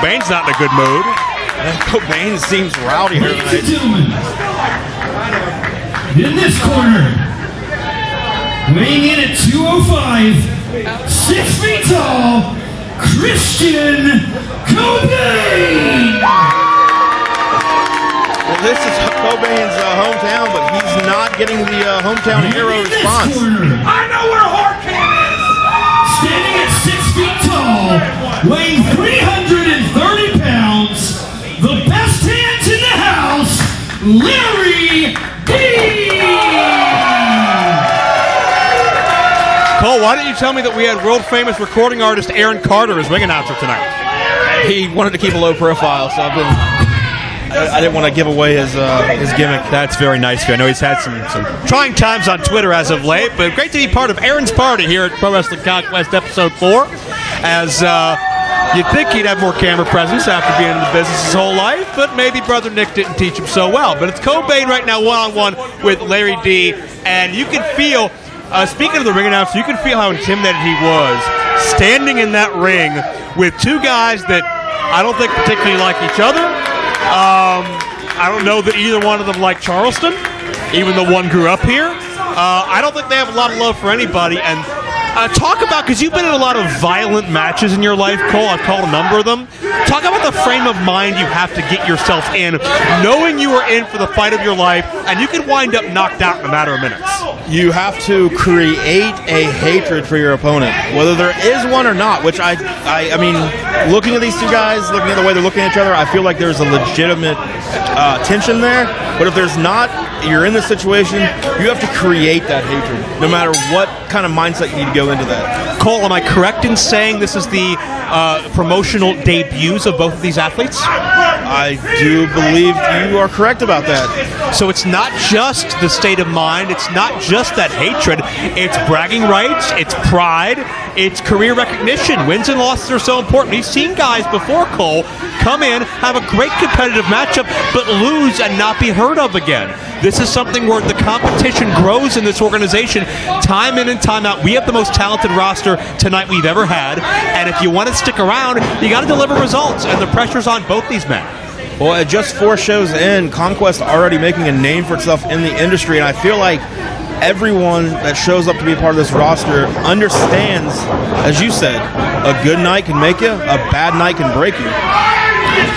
Kobain's not in a good mood. Kobain seems rowdy here tonight. Ladies and gentlemen, in this corner, weighing in at 205, 6 feet tall, Christian Kobain! Well, this is Kobain's hometown, but he's not getting the hometown hero response. I know where Hardcam is! Standing at 6 feet tall, weighing 330 pounds, the best hands in the house, Larry D! Cole, why didn't you tell me that we had world-famous recording artist Aaron Carter as ring announcer tonight? He wanted to keep a low profile, so I didn't want to give away his gimmick. That's very nice of you. I know he's had some trying times on Twitter as of late, but great to be part of Aaron's party here at Pro Wrestling Conquest Episode 4. As you'd think he'd have more camera presence after being in the business his whole life, but maybe Brother Nick didn't teach him so well. But it's Kobain right now one-on-one with Larry D, and you can feel, speaking of the ring announcer, you can feel how intimidated he was standing in that ring with two guys that I don't think particularly like each other. I don't know that either one of them like Charleston, even though one grew up here. I don't think they have a lot of love for anybody. And talk about, because you've been in a lot of violent matches in your life, Cole. I've called a number of them. Talk about the frame of mind you have to get yourself in, knowing you are in for the fight of your life, and you can wind up knocked out in a matter of minutes. You have to create a hatred for your opponent, whether there is one or not, which I mean, looking at these two guys, looking at the way they're looking at each other, I feel like there's a legitimate tension there. But if there's not, you're in this situation, you have to create that hatred, no matter what kind of mindset you need to go into that. Cole, am I correct in saying this is the promotional debuts of both of these athletes? I do believe you are correct about that. So it's not just the state of mind, it's not just that hatred, it's bragging rights, it's pride, it's career recognition. Wins and losses are so important. We've seen guys before, Cole, come in, have a great competitive matchup, but lose and not be heard of again. This is something where the competition grows in this organization time in and time out. We have the most talented roster tonight we've ever had, and if you want to stick around, you got to deliver results, and the pressure's on both these men. Well, at just 4 shows in, Conquest already making a name for itself in the industry, and I feel like everyone that shows up to be a part of this roster understands, as you said, a good night can make you, a bad night can break you.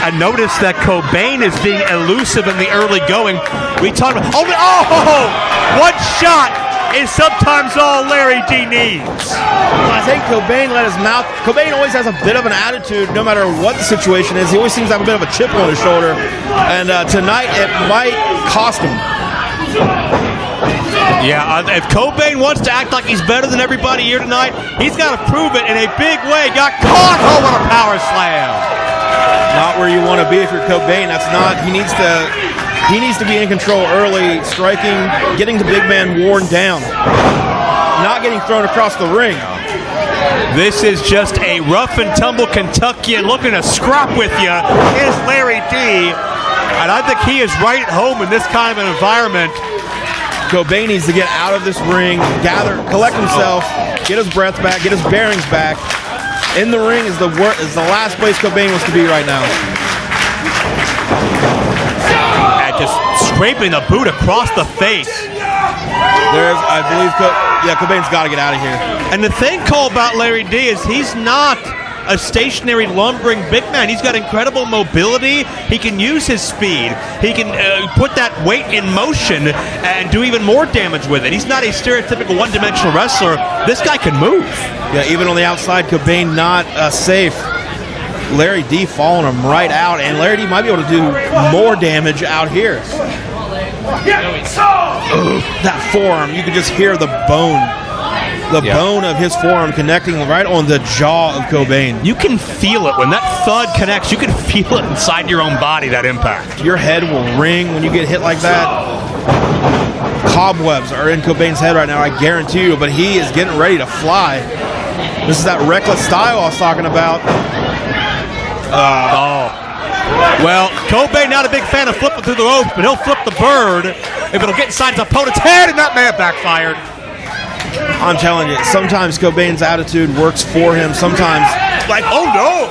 I noticed that Kobain is being elusive in the early going. We talked about, one shot is sometimes all Larry D needs. I think Kobain let his mouth. Kobain always has a bit of an attitude, no matter what the situation is. He always seems to have a bit of a chip on his shoulder, and tonight it might cost him. Yeah, if Kobain wants to act like he's better than everybody here tonight, he's got to prove it in a big way. Got caught. Oh, what a power slam! Not where you want to be if you're Kobain. That's not. He needs to be in control early, striking, getting the big man worn down, not getting thrown across the ring. This is just a rough and tumble Kentuckian looking to scrap with you. Is Larry D, and I think he is right at home in this kind of an environment. Kobain needs to get out of this ring, collect himself, get his breath back, get his bearings back. In the ring is the last place Kobain wants to be right now. And just scraping the boot across the face. I believe, Kobain's got to get out of here. And the thing, Cole, about Larry D is he's not a stationary lumbering big man. He's got incredible mobility. He can use his speed. He can put that weight in motion and do even more damage with it. He's not a stereotypical one-dimensional wrestler. This guy can move. Yeah, even on the outside, Kobain not safe. Larry D following him right out, and Larry D might be able to do more damage out here. That forearm, you can just hear the bone. Bone of his forearm connecting right on the jaw of Kobain. You can feel it. When that thud connects, you can feel it inside your own body, that impact. Your head will ring when you get hit like that. Cobwebs are in Kobain's head right now, I guarantee you, but he is getting ready to fly. This is that reckless style I was talking about. Well, Kobain not a big fan of flipping through the ropes, but he'll flip the bird if it'll get inside his opponent's head, and that may have backfired. I'm telling you, sometimes Kobain's attitude works for him. Sometimes, oh no!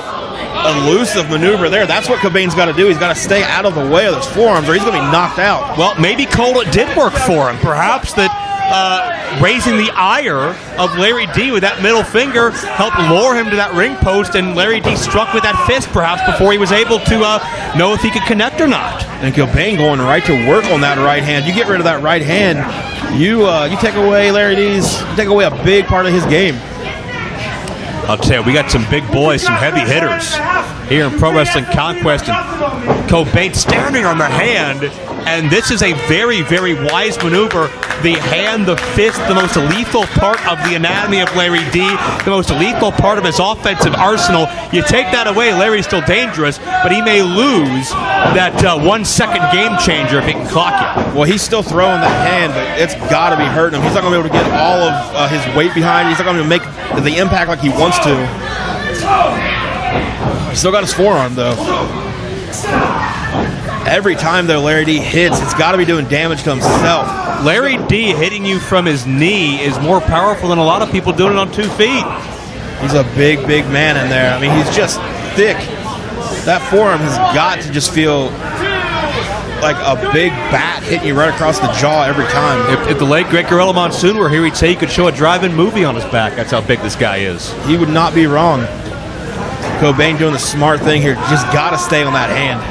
elusive maneuver there. That's what Kobain's got to do. He's got to stay out of the way of those forearms or he's going to be knocked out. Well, maybe Cole, it did work for him. Perhaps that raising the ire of Larry D with that middle finger helped lure him to that ring post, and Larry D struck with that fist perhaps before he was able to know if he could connect or not. And Kobain going right to work on that right hand. You get rid of that right hand, you take away Larry D's, you take away a big part of his game. I'll tell you, we got some big boys, some heavy hitters here in Pro Wrestling Conquest, and Kobain standing on the hand, and this is a very, very wise maneuver. The hand, the fist, the most lethal part of the anatomy of Larry D, the most lethal part of his offensive arsenal. You take that away, Larry's still dangerous, but he may lose that 1 second game changer if he can clock you. Well, he's still throwing that hand, but it's got to be hurting him. He's not going to be able to get all of his weight behind. He's not going to make the impact like he wants to. He's still got his forearm, though. Every time, though, Larry D hits, it's got to be doing damage to himself. Larry D hitting you from his knee is more powerful than a lot of people doing it on 2 feet. He's a big, big man in there. I mean, he's just thick. That forearm has got to just feel like a big bat hitting you right across the jaw every time. If the late great Gorilla Monsoon were here, he'd say he could show a drive-in movie on his back. That's how big this guy is. He would not be wrong. Kobain doing the smart thing here. Just got to stay on that hand.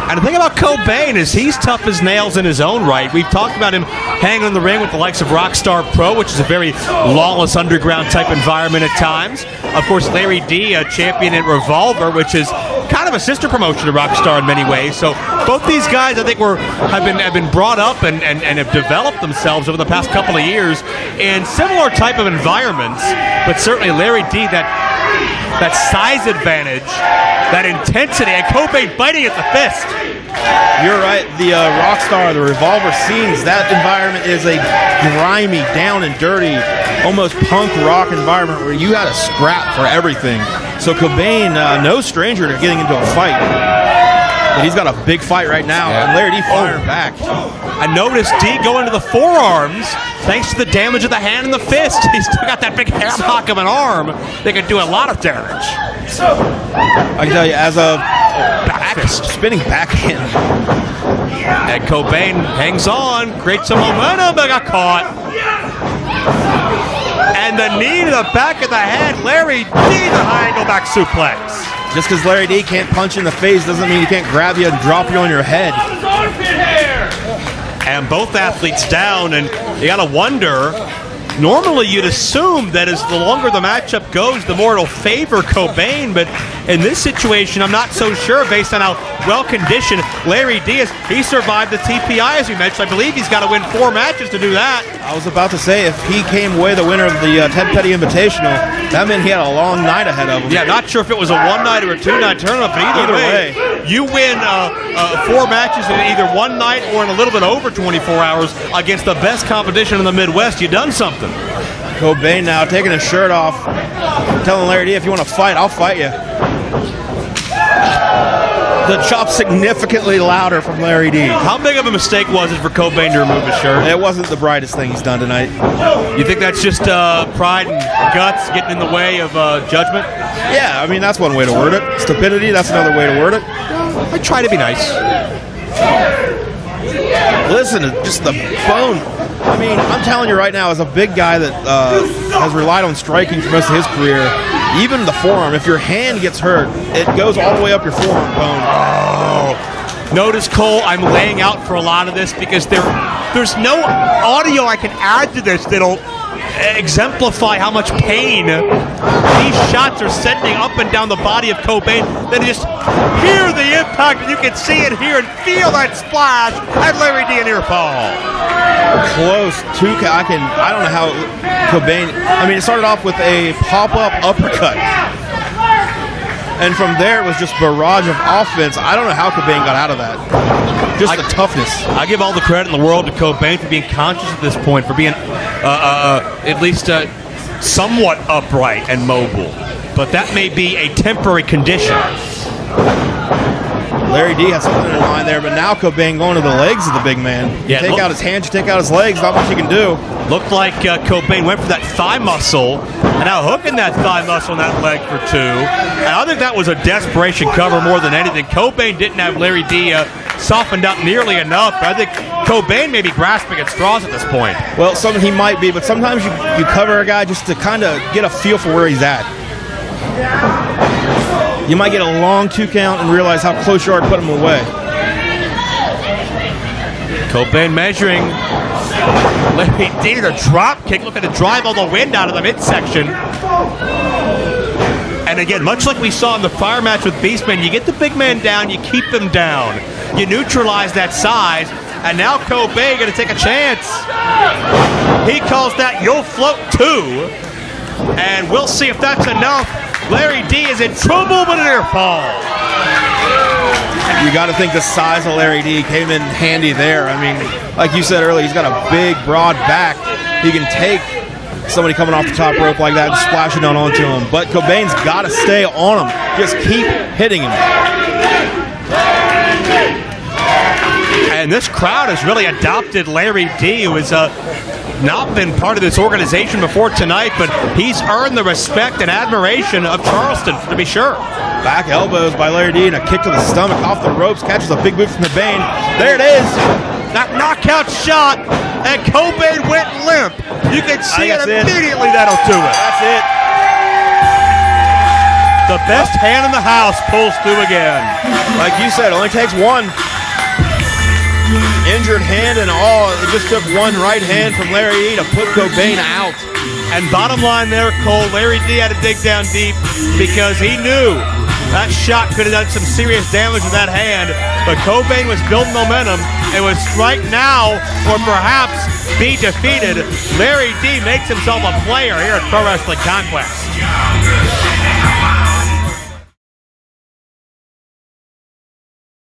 And the thing about Kobain is he's tough as nails in his own right. We've talked about him hanging in the ring with the likes of Rockstar Pro, which is a very lawless underground type environment at times. Of course, Larry D, a champion in Revolver, which is kind of a sister promotion to Rockstar in many ways. So both these guys, I think, have been brought up and have developed themselves over the past couple of years in similar type of environments. But certainly Larry D, that size advantage, that intensity, and Kobain biting at the fist. You're right. The Rockstar, the Revolver scenes, that environment is a grimy, down and dirty, almost punk rock environment where you had to scrap for everything. So Kobain, no stranger to getting into a fight. But he's got a big fight right now, and Larry D firing back. I noticed D going to the forearms thanks to the damage of the hand and the fist. He's still got that big ham hock of an arm that can do a lot of damage. I can tell you, as a spinning backhand. And Kobain hangs on, creates some momentum, but got caught. And the knee to the back of the head, Larry D, the high angle back suplex. Just because Larry D can't punch in the face doesn't mean he can't grab you and drop you on your head. And both athletes down, and you got to wonder, normally you'd assume that as the longer the matchup goes, the more it'll favor Kobain, but in this situation, I'm not so sure based on how well-conditioned Larry D is. He survived the TPI, as we mentioned. I believe he's got to win 4 matches to do that. I was about to say, if he came away the winner of the Ted Petty Invitational, that meant he had a long night ahead of him. Yeah, not sure if it was a 1-night or a 2-night tournament, but either way, you win 4 matches in either one night or in a little bit over 24 hours against the best competition in the Midwest. You've done something. Kobain now taking his shirt off, telling Larry D, if you want to fight, I'll fight you. The chop significantly louder from Larry D. How big of a mistake was it for Kobain to remove his shirt? It wasn't the brightest thing he's done tonight. You think that's just pride and guts getting in the way of judgment? Yeah, I mean, that's one way to word it. Stupidity, that's another way to word it. I try to be nice. Listen, just the bone. I mean, I'm telling you right now, as a big guy that has relied on striking for most of his career, even the forearm, if your hand gets hurt, it goes all the way up your forearm bone. Oh. Notice, Cole, I'm laying out for a lot of this because there's no audio I can add to this that'll exemplify how much pain these shots are sending up and down the body of Kobain. Then just hear the impact, and you can see it here and feel that splash at Larry D and ear Paul. Close to, I don't know how Kobain, I mean, it started off with a pop-up uppercut. And from there, it was just barrage of offense. I don't know how Kobain got out of that. Just the toughness. I give all the credit in the world to Kobain for being conscious at this point, for being at least somewhat upright and mobile. But that may be a temporary condition. Larry D has something in mind there, but now Kobain going to the legs of the big man. You take out his hands, you take out his legs, not much he can do. Looked like Kobain went for that thigh muscle And now hooking that thigh muscle in that leg for 2. And I think that was a desperation cover more than anything. Kobain didn't have Larry D softened up nearly enough. But I think Kobain may be grasping at straws at this point. Well, he might be, but sometimes you cover a guy just to kind of get a feel for where he's at. You might get a long 2 count and realize how close you are to put him away. Kobain measuring. Larry D, the drop kick, looking to drive all the wind out of the midsection. And again, much like we saw in the fire match with Beastman, you get the big man down, you keep them down. You neutralize that size, and now Kobain going to take a chance. He calls that "You'll float too," and we'll see if that's enough. Larry D is in trouble with an air fall. You got to think the size of Larry D came in handy there. I mean, like you said earlier, he's got a big, broad back. He can take somebody coming off the top rope like that and splash it down onto him. But Cobain's got to stay on him. Just keep hitting him. And this crowd has really adopted Larry D, who has not been part of this organization before tonight, but he's earned the respect and admiration of Charleston, to be sure. Back elbows by Larry D and a kick to the stomach off the ropes, catches a big boot from Cobain. There it is. That knockout shot, and Kobain went limp. You can see it immediately. That'll do it. That's it. The best hand in the house pulls through again. Like you said, it only takes one. Injured hand and all. It just took one right hand from Larry D to put Kobain out. And bottom line there, Cole, Larry D had to dig down deep because he knew that shot could have done some serious damage to that hand. But Kobain was building momentum and was strike now or perhaps be defeated. Larry D makes himself a player here at Pro Wrestling Conquest.